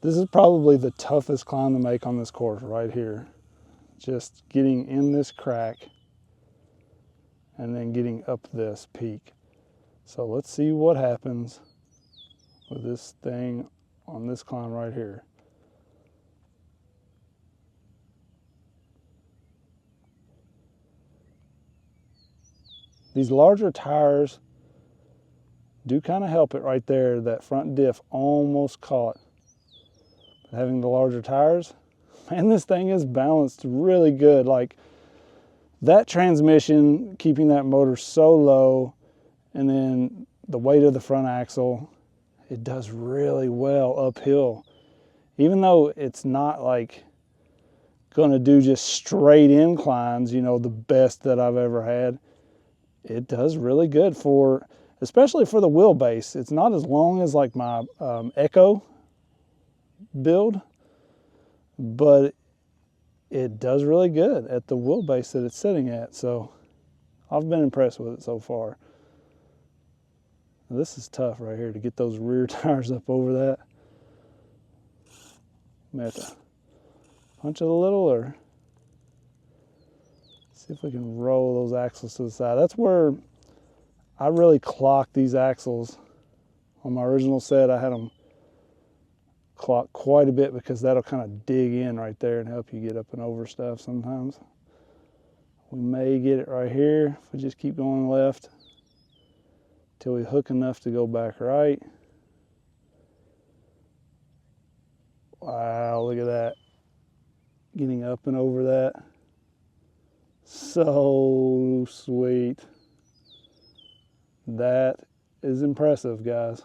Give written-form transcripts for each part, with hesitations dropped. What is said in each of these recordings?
This is probably the toughest climb to make on this course right here. Just getting in this crack and then getting up this peak. So let's see what happens with this thing on this climb right here. These larger tires do kind of help it right there. That front diff almost caught. But having the larger tires, man, this thing is balanced really good. Like that transmission, keeping that motor so low, and then the weight of the front axle, it does really well uphill. Even though it's not like gonna do just straight inclines, you know, the best that I've ever had, it does really good for, especially for the wheelbase. It's not as long as like my Echo build, but it does really good at the wheelbase that it's sitting at. So I've been impressed with it so far. Now, this is tough right here to get those rear tires up over that. May have to punch it a little, or see if we can roll those axles to the side. That's where I really clocked these axles. On my original set, I had them clocked quite a bit because that'll kind of dig in right there and help you get up and over stuff sometimes. We may get it right here if we just keep going left till we hook enough to go back right. Wow, look at that. Getting up and over that. So sweet. That is impressive, guys.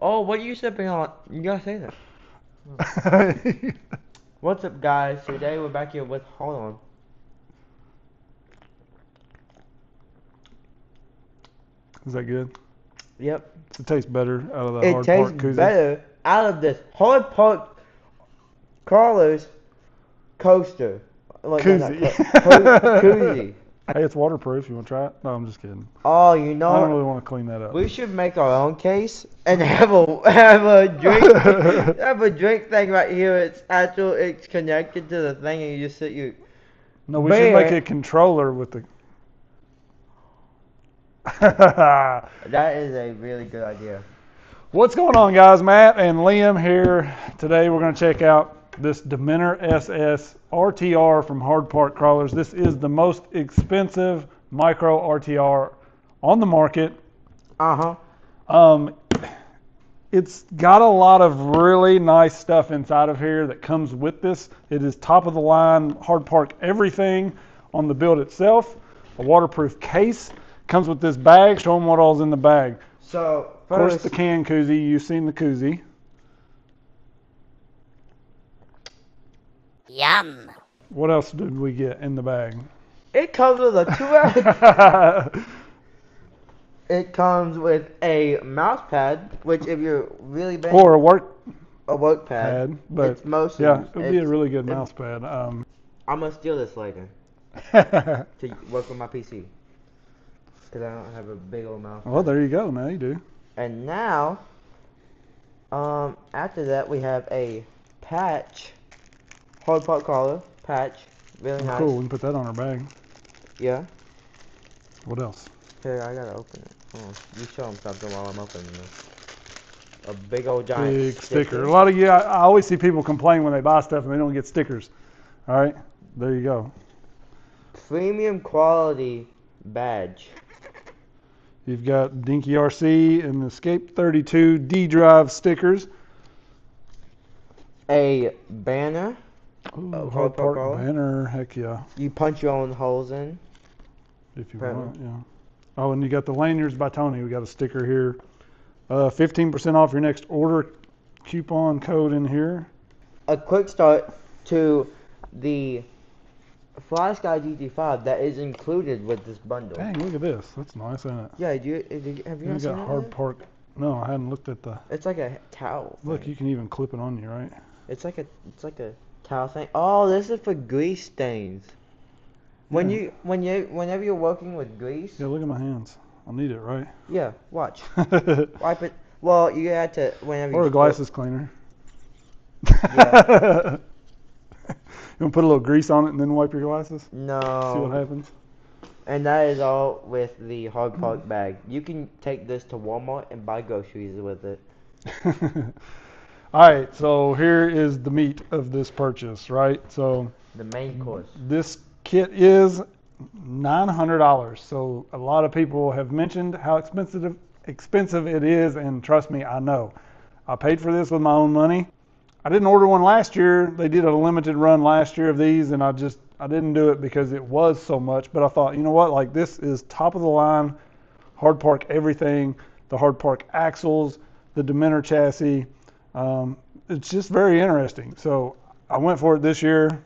Oh, what are you sipping on? You gotta say that. What's up, guys? Today we're back here with, hold on. Is that good? Yep. Does it taste better out of the It hard part tastes koozie? better out of this hard part Carlos coaster. Like, Koozie. Koozie. Hey, it's waterproof. You want to try it? No, I'm just kidding. Oh, you know, I don't really want to clean that up. we should make our own case and have a drink have a drink thing right here. It's connected to the thing, and you just sit you. No, we should make a controller with the. That is a really good idea. What's going on, guys? Matt and Liam here. Today we're going to check out this Dementor SS RTR from Hard Part Crawlers. This is the most expensive Micro RTR on the market. It's got a lot of really nice stuff inside of here that comes with this. It is top of the line, Hard Part everything on the build itself. A waterproof case. Comes with this bag. Show them what all's in the bag. So, of course, the can koozie. You've seen the koozie. Yum. What else did we get in the bag? it comes with a 2-hour. It comes with a mouse pad, which if you're really bad, Or a work pad, but it's mostly, yeah, it'd be a really good mouse pad. I'm gonna steal this later to work with my PC because I don't have a big old mouse. Well, there you go. Now you do. And now, after that, we have a patch, hard part collar patch, really nice. Cool. We can put that on our bag. Yeah. What else? Here, I gotta open it. Hold on. You show them something while I'm opening this. A big old giant Big sticker. A lot of I always see people complain when they buy stuff and they don't get stickers. All right, there you go. Premium quality badge. You've got Dinky RC and Escape 32 D Drive stickers. A banner. Ooh, Hard Part banner. Heck yeah. You punch your own holes in. If you want, yeah. Oh, and you got the lanyards by Tony. We got a sticker here. 15% off your next order. Coupon code in here. A quick start to the Fly Sky GT5 that is included with this bundle. Dang, look at this. That's nice, isn't it? Yeah, have you not seen got it? Hard Part. No, I hadn't looked at the. It's like a towel. Look, thing. you can even clip it on you, right? It's like a towel thing. Oh, this is for grease stains. Whenever you're working with grease. Yeah, look at my hands. I'll need it, right? Yeah, watch. Wipe it. Well, you had to whenever Or you a glasses cleaner. Yeah. You want to put a little grease on it and then wipe your glasses? No. See what happens? And that is all with the Hard Park bag. You can take this to Walmart and buy groceries with it. Alright, so here is the meat of this purchase, right? So The main course. this kit is $900. So a lot of people have mentioned how expensive it is, and trust me, I know. I paid for this with my own money. I didn't order one last year. They did a limited run last year of these, and I didn't do it because it was so much. But I thought, you know what? Like, this is top of the line, Hard Park everything, the Hard Park axles, the Dementor chassis. It's just very interesting. So I went for it this year.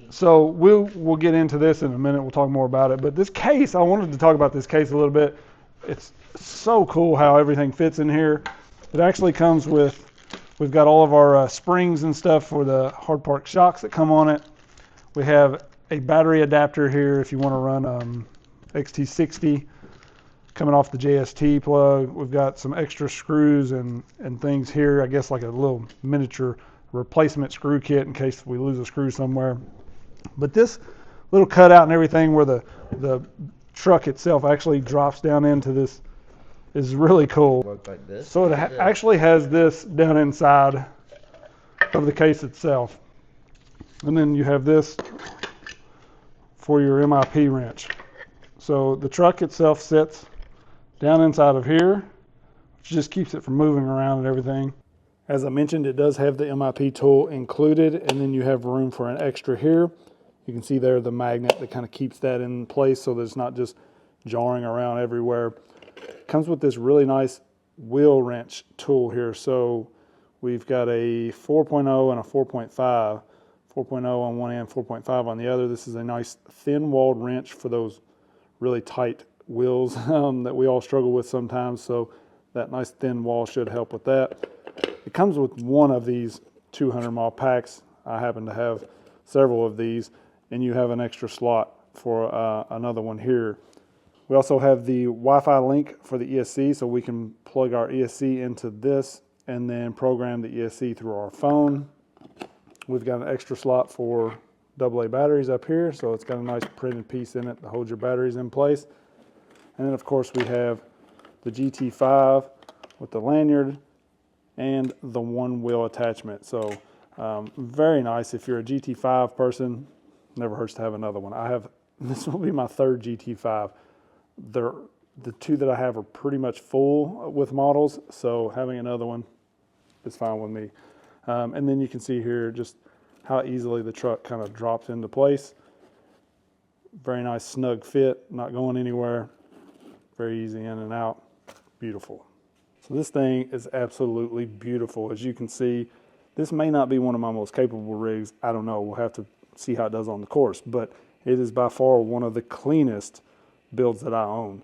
So we'll get into this in a minute. We'll talk more about it. But this case, I wanted to talk about this case a little bit. It's so cool how everything fits in here. It actually comes with, we've got all of our springs and stuff for the Hard Park shocks that come on it. We have a battery adapter here if you want to run XT60 coming off the JST plug. We've got some extra screws and things here, I guess like a little miniature replacement screw kit in case we lose a screw somewhere. But this little cutout and everything where the truck itself actually drops down into this is really cool. Work like this. So it actually has this down inside of the case itself. And then you have this for your MIP wrench. So the truck itself sits down inside of here, which just keeps it from moving around and everything. As I mentioned, it does have the MIP tool included, and then you have room for an extra here. You can see there the magnet that kind of keeps that in place so that it's not just jarring around everywhere. It comes with this really nice wheel wrench tool here. So we've got a 4.0 and a 4.5. 4.0 on one end, 4.5 on the other. This is a nice thin-walled wrench for those really tight wheels that we all struggle with sometimes. So that nice thin wall should help with that. It comes with one of these 200-mile packs. I happen to have several of these, and you have an extra slot for another one here. We also have the Wi-Fi link for the ESC, so we can plug our ESC into this and then program the ESC through our phone. We've got an extra slot for AA batteries up here, so it's got a nice printed piece in it to hold your batteries in place. And then of course we have the GT5 with the lanyard and the one wheel attachment. So very nice if you're a GT5 person. Never hurts to have another one. This will be my third GT5. The two that I have are pretty much full with models, so having another one is fine with me. And then you can see here just how easily the truck kind of drops into place. Very nice snug fit, not going anywhere. Very easy in and out. Beautiful. So this thing is absolutely beautiful. As you can see, this may not be one of my most capable rigs. I don't know. We'll have to see how it does on the course. But it is by far one of the cleanest builds that I own.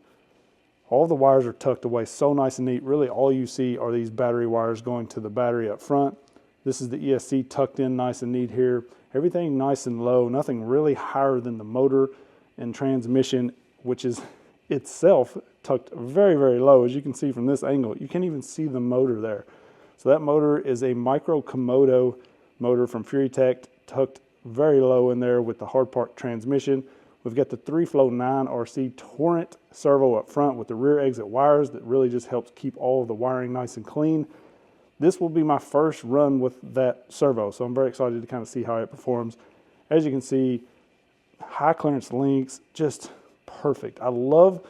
All the wires are tucked away so nice and neat. Really all you see are these battery wires going to the battery up front. This is the ESC tucked in nice and neat here. Everything nice and low, nothing really higher than the motor and transmission, which is itself tucked very, very low. As you can see from this angle, you can't even see the motor there. So that motor is a Micro Komodo motor from FuryTech, tucked very low in there with the Hard Park transmission. We've got the 3-flow 9RC Torrent servo up front with the rear exit wires that really just helps keep all of the wiring nice and clean. This will be my first run with that servo, so I'm very excited to kind of see how it performs. As you can see, high clearance links, just perfect. I love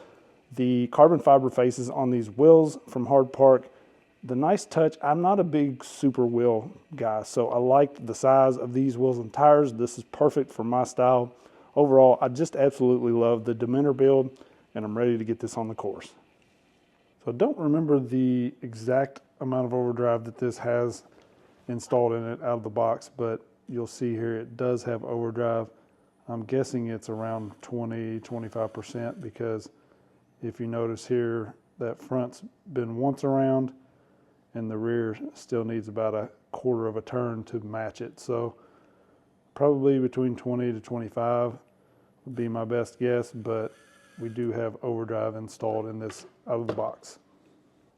the carbon fiber faces on these wheels from Hard Park. The nice touch, I'm not a big super wheel guy, so I like the size of these wheels and tires. This is perfect for my style. Overall, I just absolutely love the Dementor build, and I'm ready to get this on the course. So I don't remember the exact amount of overdrive that this has installed in it out of the box, but you'll see here it does have overdrive. I'm guessing it's around 20-25% because if you notice here, that front's been once around and the rear still needs about a quarter of a turn to match it. So probably between 20 to 25 would be my best guess, but we do have overdrive installed in this out of the box.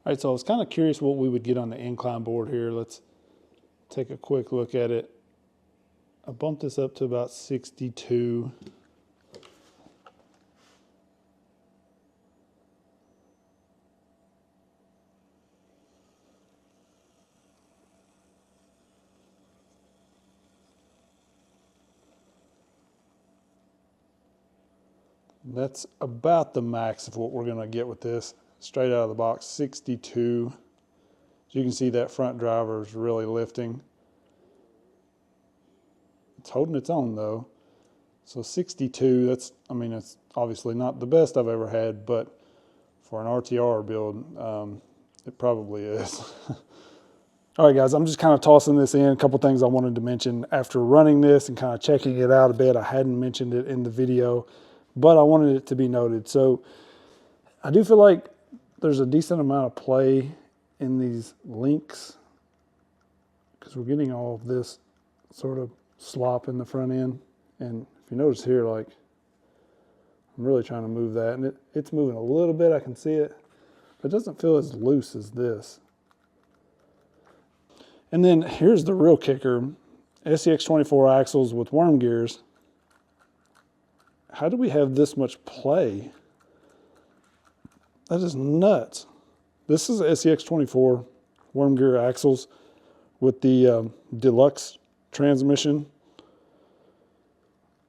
All right, so I was kind of curious what we would get on the incline board here. Let's take a quick look at it. I bumped this up to about 62. That's about the max of what we're going to get with this. Straight out of the box, 62. As you can see, that front driver is really lifting. It's holding its own though. So 62, that's, I mean, it's obviously not the best I've ever had, but for an RTR build, it probably is. All right, guys, I'm just kind of tossing this in. A couple things I wanted to mention after running this and kind of checking it out a bit. I hadn't mentioned it in the video, but I wanted it to be noted. So I do feel like there's a decent amount of play in these links because we're getting all of this sort of slop in the front end. And if you notice here, like, I'm really trying to move that, and it's moving a little bit. I can see it, but it doesn't feel as loose as this. And then here's the real kicker. SCX24 axles with worm gears. How do we have this much play? That is nuts. This is SCX24 worm gear axles with the deluxe transmission.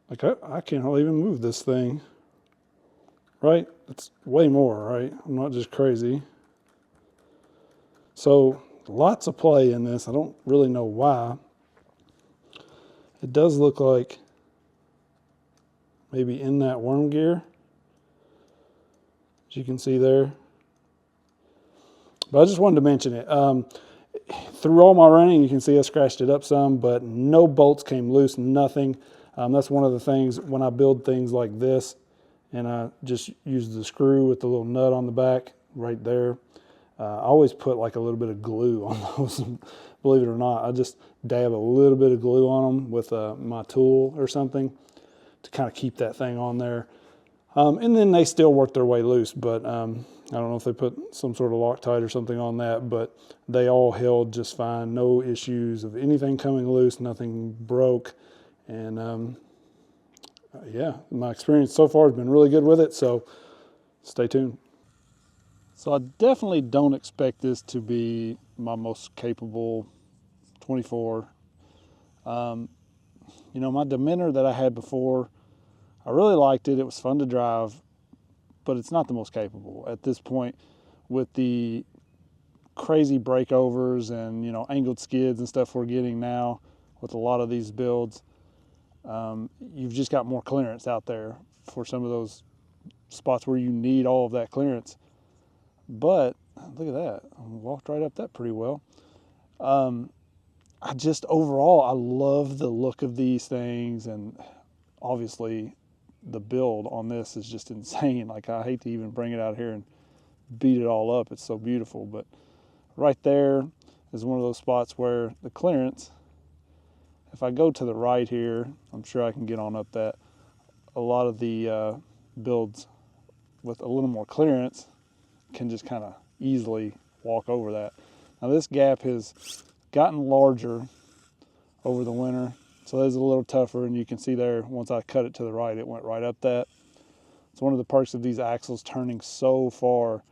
Like I can't hardly even move this thing, right? It's way more, right? I'm not just crazy. So lots of play in this. I don't really know why. It does look like maybe in that worm gear, as you can see there. But I just wanted to mention it. Through all my running, you can see I scratched it up some, but no bolts came loose, nothing. That's one of the things when I build things like this, and I just use the screw with the little nut on the back right there. I always put like a little bit of glue on those. Believe it or not, I just dab a little bit of glue on them with my tool or something to kind of keep that thing on there. And then they still work their way loose, but I don't know if they put some sort of Loctite or something on that, but they all held just fine. No issues of anything coming loose, nothing broke. And yeah, my experience so far has been really good with it, so stay tuned. So I definitely don't expect this to be my most capable 24. You know, my Dementor that I had before, I really liked it. It was fun to drive, but it's not the most capable at this point with the crazy breakovers and, you know, angled skids and stuff we're getting now with a lot of these builds. You've just got more clearance out there for some of those spots where you need all of that clearance. But look at that, I walked right up that pretty well. I just overall, I love the look of these things, and obviously the build on this is just insane. Like, I hate to even bring it out here and beat it all up. It's so beautiful, but right there is one of those spots where the clearance, if I go to the right here, I'm sure I can get on up that. A lot of the builds with a little more clearance can just kind of easily walk over that. Now this gap has gotten larger over the winter, so that's a little tougher, and you can see there, once I cut it to the right, it went right up that. It's one of the perks of these axles turning so far,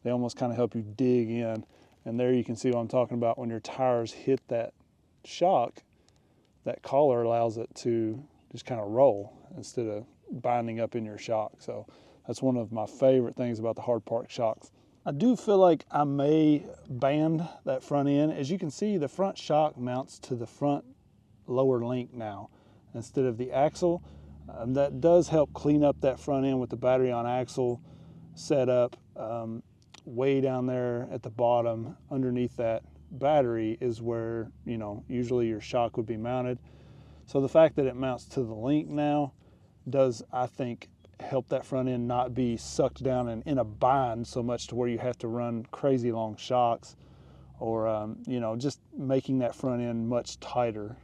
they almost kind of help you dig in. And there you can see what I'm talking about. When your tires hit that shock, that collar allows it to just kind of roll instead of binding up in your shock. So that's one of my favorite things about the hard park shocks. I do feel like I may band that front end. As you can see, the front shock mounts to the front lower link now instead of the axle. That does help clean up that front end with the battery on axle setup. Way down there at the bottom underneath that battery is where, you know, usually your shock would be mounted. So the fact that it mounts to the link now does, I think, help that front end not be sucked down and in a bind so much to where you have to run crazy long shocks, or you know, just making that front end much tighter.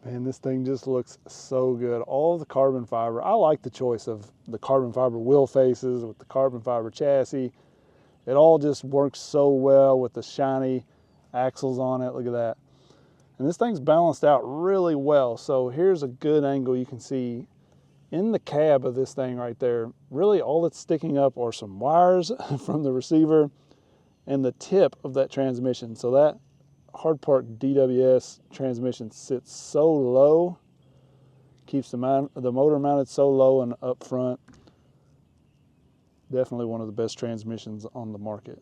Man, this thing just looks so good. All the carbon fiber. I like the choice of the carbon fiber wheel faces with the carbon fiber chassis. It all just works so well with the shiny axles on it. Look at that. And this thing's balanced out really well. So here's a good angle. You can see in the cab of this thing right there, really all that's sticking up are some wires from the receiver and the tip of that transmission. So that hard part DWS transmission sits so low, keeps the motor mounted so low and up front. Definitely one of the best transmissions on the market.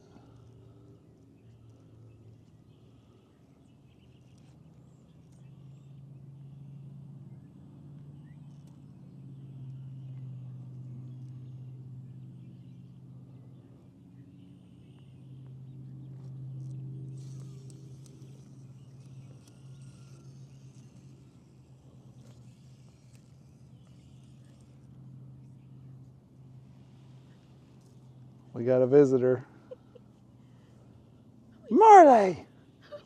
We got a visitor. Marley,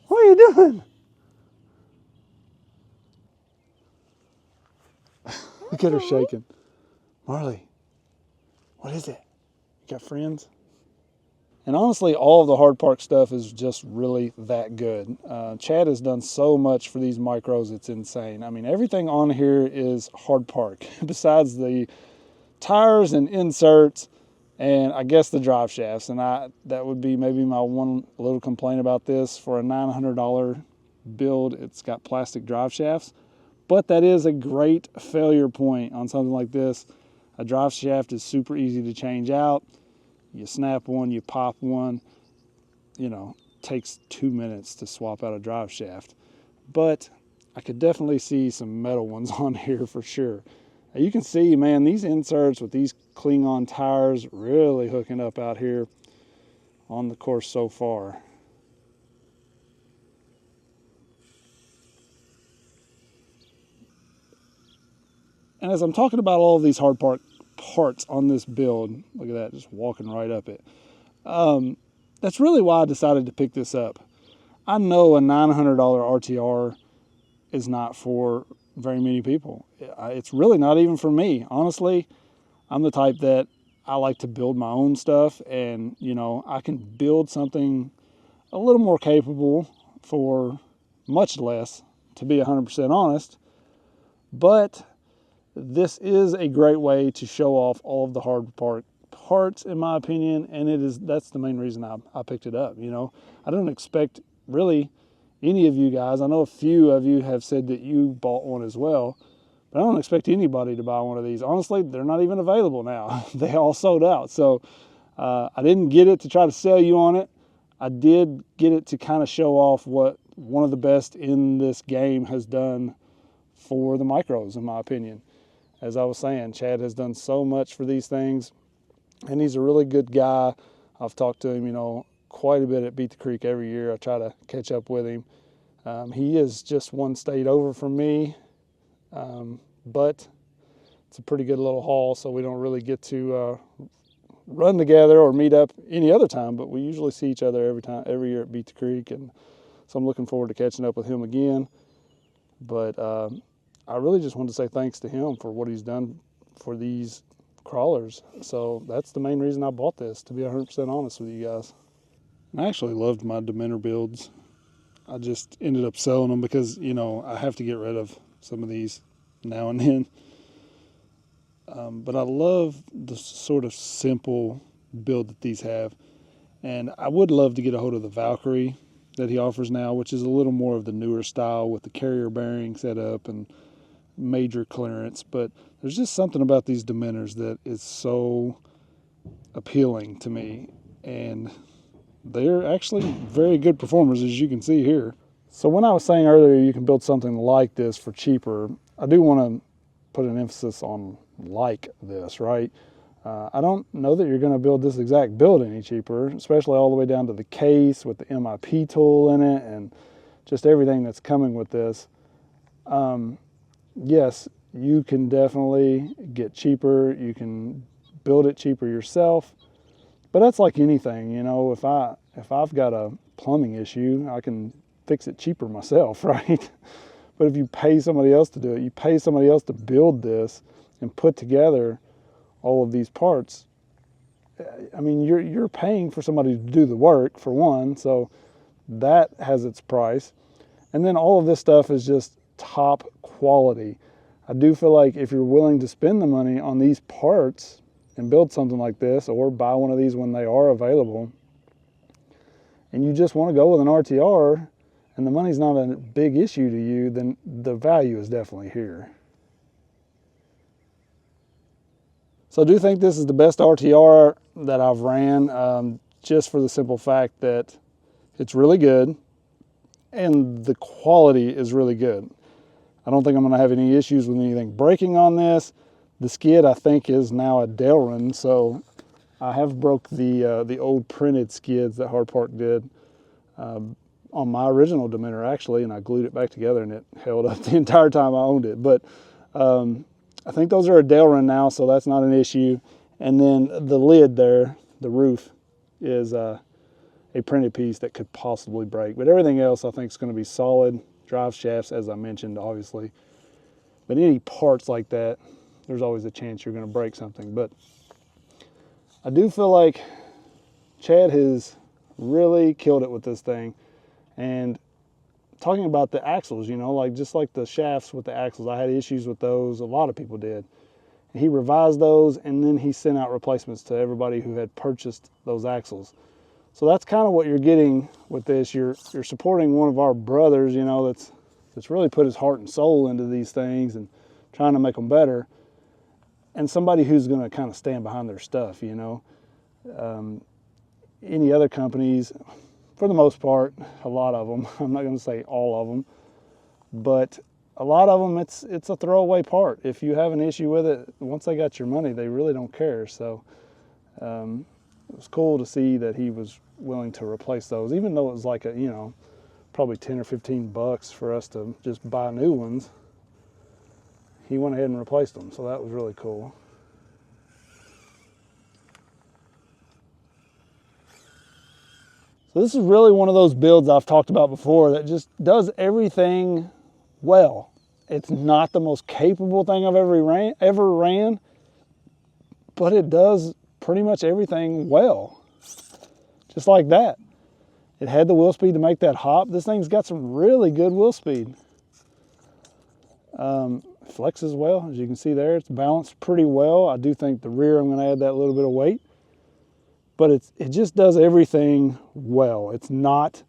what are you doing? Look at her shaking. Marley, what is it? You got friends? And honestly, all of the hard part stuff is just really that good. Chad has done so much for these micros, it's insane. I mean, everything on here is hard part, besides the tires and inserts, and I guess the drive shafts. And that would be maybe my one little complaint about this. For a $900 build, it's got plastic drive shafts, but that is a great failure point on something like this. A drive shaft is super easy to change out. You snap one, you pop one, you know, takes 2 minutes to swap out a drive shaft. But I could definitely see some metal ones on here for sure. You can see, man, these inserts with these Cling On tires really hooking up out here on the course so far. And as I'm talking about all of these hard parts on this build, look at that, just walking right up it. That's really why I decided to pick this up. I know a $900 RTR is not for very many people. It's really not even for me. Honestly, I'm the type that I like to build my own stuff, and you know, I can build something a little more capable for much less, to be 100% honest. But this is a great way to show off all of the hard parts, in my opinion, and that's the main reason I picked it up. You know, I don't expect really any of you guys, I know a few of you have said that you bought one as well, but I don't expect anybody to buy one of these. Honestly, they're not even available now. They all sold out. So I didn't get it to try to sell you on it. I did get it to kind of show off what one of the best in this game has done for the micros, in my opinion. As I was saying, Chad has done so much for these things, and he's a really good guy. I've talked to him, you know, quite a bit at Beat the Creek every year. I try to catch up with him. He is just one state over from me, but it's a pretty good little haul, so we don't really get to run together or meet up any other time, but we usually see each other every year at Beat the Creek, and so I'm looking forward to catching up with him again. But I really just wanted to say thanks to him for what he's done for these crawlers. So that's the main reason I bought this, to be 100% honest with you guys. And I actually loved my Dementor builds. I just ended up selling them because, you know, I have to get rid of some of these now and then. But I love the sort of simple build that these have. And I would love to get a hold of the Valkyrie that he offers now, which is a little more of the newer style with the carrier bearing set up and major clearance. But there's just something about these Dementors that is so appealing to me. And they're actually very good performers, as you can see here. So when I was saying earlier you can build something like this for cheaper, I do want to put an emphasis on like this, right? I don't know that you're going to build this exact build any cheaper, especially all the way down to the case with the MIP tool in it and just everything that's coming with this. Yes, you can definitely get cheaper. You can build it cheaper yourself. But that's like anything, you know, if I've got a plumbing issue, I can fix it cheaper myself, right? But if you pay somebody else to do it, you pay somebody else to build this and put together all of these parts. I mean, you're paying for somebody to do the work, for one, so that has its price. And then all of this stuff is just top quality. I do feel like if you're willing to spend the money on these parts and build something like this, or buy one of these when they are available, and you just want to go with an RTR, and the money's not a big issue to you, then the value is definitely here. So I do think this is the best RTR that I've ran, just for the simple fact that it's really good and the quality is really good. I don't think I'm gonna have any issues with anything breaking on this. The skid, I think, is now a Delrin, so I have broke the old printed skids that Hard Park did on my original Dementor, actually, and I glued it back together and it held up the entire time I owned it. But I think those are a Delrin now, so that's not an issue. And then the lid there, the roof, is a printed piece that could possibly break. But everything else I think is going to be solid. Drive shafts, as I mentioned, obviously. But any parts like that, there's always a chance you're going to break something. But I do feel like Chad has really killed it with this thing. And talking about the axles, you know, like just like the shafts with the axles, I had issues with those. A lot of people did. And he revised those, and then he sent out replacements to everybody who had purchased those axles. So that's kind of what you're getting with this. You're supporting one of our brothers, you know, that's really put his heart and soul into these things and trying to make them better. And somebody who's going to kind of stand behind their stuff, you know. Any other companies, for the most part, a lot of them, I'm not going to say all of them, but a lot of them, it's a throwaway part. If you have an issue with it, once they got your money, they really don't care. So it was cool to see that he was willing to replace those, even though it was like you know, probably 10 or 15 bucks for us to just buy new ones. He went ahead and replaced them, so that was really cool. So this is really one of those builds I've talked about before that just does everything well. It's not the most capable thing I've ever ran, but it does pretty much everything well. Just like that. It had the wheel speed to make that hop. This thing's got some really good wheel speed. Flexes well, as you can see there. It's balanced pretty well. I do think the rear, I'm going to add that little bit of weight. But it just does everything well. It's not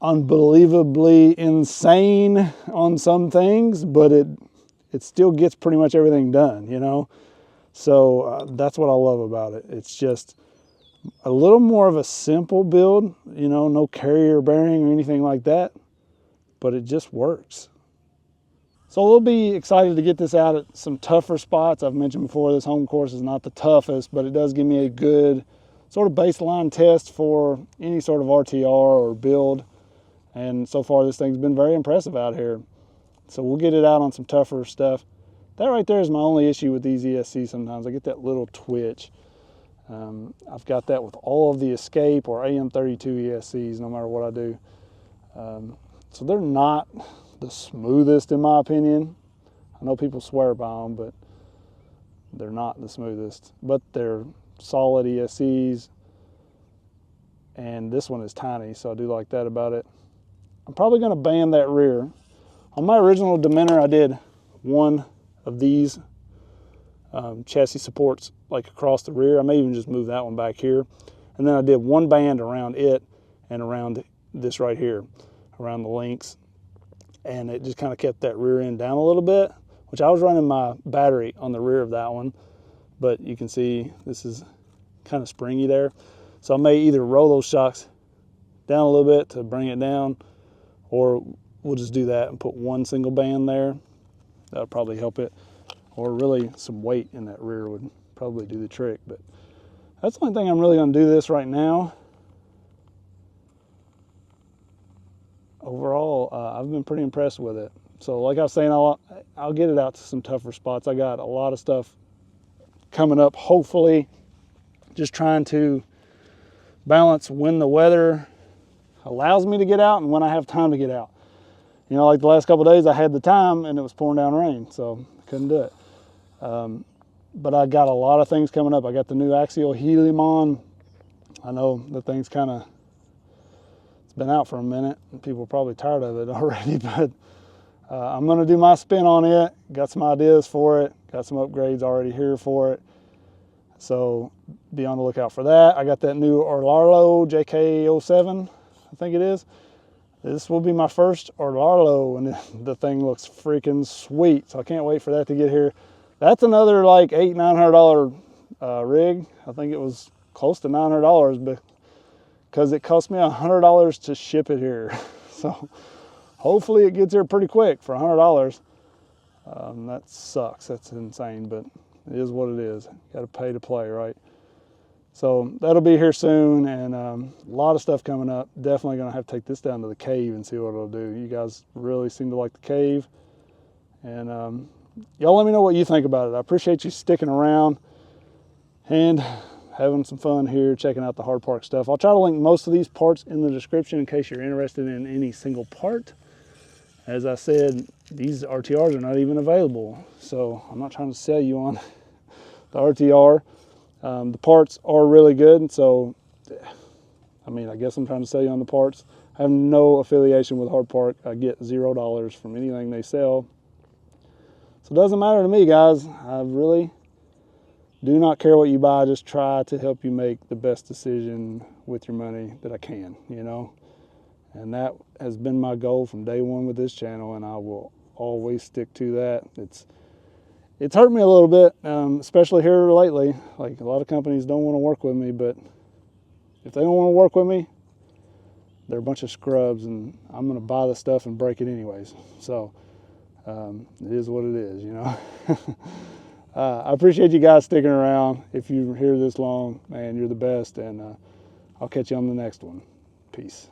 unbelievably insane on some things, but it still gets pretty much everything done, you know? So that's what I love about it. It's just a little more of a simple build, you know, no carrier bearing or anything like that, but it just works. So we'll be excited to get this out at some tougher spots. I've mentioned before, this home course is not the toughest, but it does give me a good sort of baseline test for any sort of RTR or build. And so far this thing's been very impressive out here. So we'll get it out on some tougher stuff. That right there is my only issue with these ESCs sometimes. I get that little twitch. I've got that with all of the Escape or AM32 ESCs, no matter what I do. So they're not the smoothest in my opinion. I know people swear by them, but they're not the smoothest. But they're solid ESCs, and this one is tiny, so I do like that about it. I'm probably going to band that rear. On my original Dementor, I did one of these chassis supports like across the rear. I may even just move that one back here. And then I did one band around it and around this right here, around the links. And it just kind of kept that rear end down a little bit, which I was running my battery on the rear of that one. But you can see this is kind of springy there. So I may either roll those shocks down a little bit to bring it down, or we'll just do that and put one single band there. That'll probably help it. Or really some weight in that rear would probably do the trick. But that's the only thing I'm really going to do this right now. Overall, I've been pretty impressed with it. So like I was saying, I'll get it out to some tougher spots. I got a lot of stuff coming up, hopefully. Just trying to balance when the weather allows me to get out and when I have time to get out. you know, like the last couple of days I had the time and it was pouring down rain, so I couldn't do it. But I got a lot of things coming up. I got the new axial helium on. I know the thing's kind of, it's been out for a minute and people are probably tired of it already, but I'm going to do my spin on it. Got some ideas for it. Got some upgrades already here for it. So be on the lookout for that. I got that new Orlarlo JK07, I think it is. This will be my first Orlarlo, and the thing looks freaking sweet. So I can't wait for that to get here. That's another like $800-900 rig. I think it was close to $900, because it cost me $100 to ship it here. So hopefully it gets here pretty quick for $100. That sucks. That's insane, but it is what it is. Got to pay to play, right? So that'll be here soon, and a lot of stuff coming up. Definitely going to have to take this down to the cave and see what it'll do. You guys really seem to like the cave, and y'all let me know what you think about it. I appreciate you sticking around and having some fun here, checking out the hard park stuff. I'll try to link most of these parts in the description in case you're interested in any single part. As I said, these RTRs are not even available, so I'm not trying to sell you on the RTR. The parts are really good, so I mean, I guess I'm trying to sell you on the parts. I have no affiliation with Hard Park. I get $0 from anything they sell. So it doesn't matter to me, guys. I really do not care what you buy. Just try to help you make the best decision with your money that I can, you know. And that has been my goal from day one with this channel, and I will always stick to that. It's hurt me a little bit, especially here lately. Like, a lot of companies don't want to work with me, but if they don't want to work with me, they're a bunch of scrubs, and I'm going to buy the stuff and break it anyways. So it is what it is, you know. I appreciate you guys sticking around. If you're here this long, man, you're the best, and I'll catch you on the next one. Peace.